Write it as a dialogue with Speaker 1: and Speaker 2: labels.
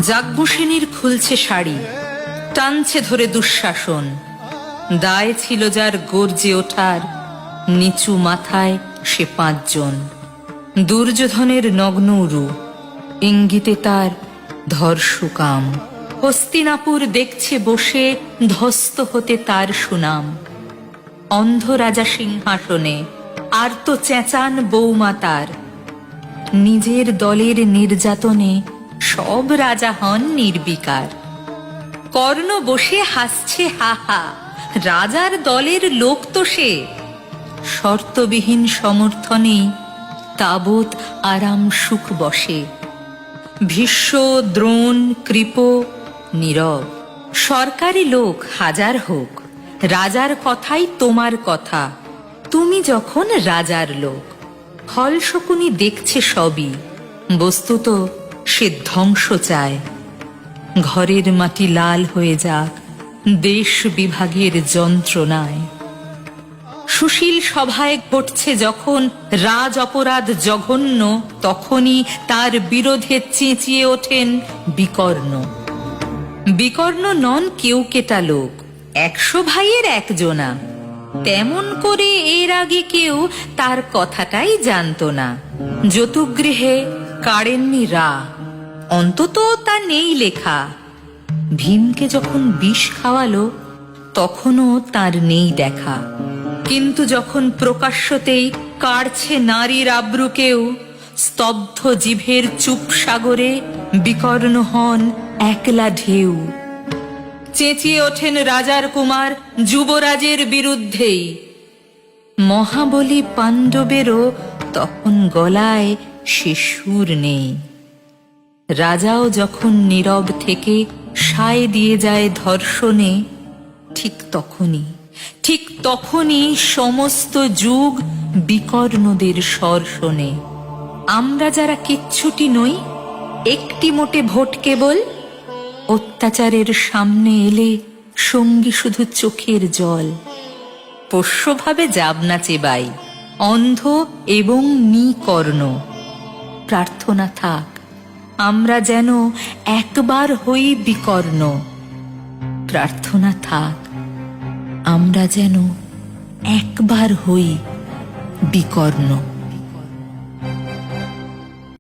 Speaker 1: যাজ্ঞসেনীর খুলছে শাড়ি, টানছে ধরে দুঃশাসন। দায় ছিল যার গর্জে ওঠার, নিচু মাথায় সে 5 জন। দুর্যোধনের নগ্ন উরু, ইঙ্গিতে তার ধর্ষকাম। হস্তিনাপুর দেখছে বসে, ধ্বস্ত হতে তার সুনাম। অন্ধ রাজা সিংহাসনে, আর্ত চেঁচান বৌমা তার। নিজের দলের নির্যাতনে সব রাজা হন নির্বিকার। কর্ণ বসে হাসছে হা হা, রাজার দলের লোক তো সে। শর্তবিহীন সমর্থনে তাবৎ আরাম সুখ বসে। ভীষ্ম, দ্রোণ, কৃপ নীরব। সরকারি লোক হাজার হোক, রাজার কথাই তোমার কথা। তুমি যখন রাজার লোক। ফল শকুনি দেখছে সবই, বস্তুত সে ধ্বংস চায়। ঘরের মাটি লাল হয়ে যাক দেশ বিভাগের যন্ত্রণায়। সুশীল সভায় ঘটছে যখন রাজ অপরাধ জঘন্য, তখনই তার বিরোধে চেঁচিয়ে ওঠেন বিকর্ণ। বিকর্ণ নন কেউ কেটা লোক, 100 ভাইয়ের একজনা। তেমন করে এর আগে কেউ তার কথাটাই জানতো না। যতুগৃহে কাড়েননি রা, অন্তত তা নেই লেখা। ভীমকে যখন বিষ খাওয়ালো, তখনও তার নেই দেখা। কিন্তু যখন প্রকাশ্যতেই কাড়ছে নারীর আব্রুকেও, স্তব্ধ জিভের চুপ সাগরে বিকর্ণ হন একলা ঢেউ। চেঁচিয়ে ওঠেন রাজার কুমার যুবরাজের বিরুদ্ধেই। মহাবলী পাণ্ডবেরও তখন গলায় সে সুর নেই। রাজাও যখন নীরব থেকে সায় দিয়ে যায় ধর্ষণে, ঠিক তখনই সমস্ত যুগ বিকর্ণদের স্বর শোনে। আমরা যারা কিচ্ছুটি নই, একটি মোটে ভোট কেবল, অত্যাচারের সামনে এলে সঙ্গী শুধু চোখের জল। পোষ্যভাবে যাবনা চেবাই, অন্ধ এবং নিকর্ণ। প্রার্থনা থাক আমরা যেন একবার হই বিকর্ণ। প্রার্থনা থাক আমরা যেন একবার হই বিকর্ণ।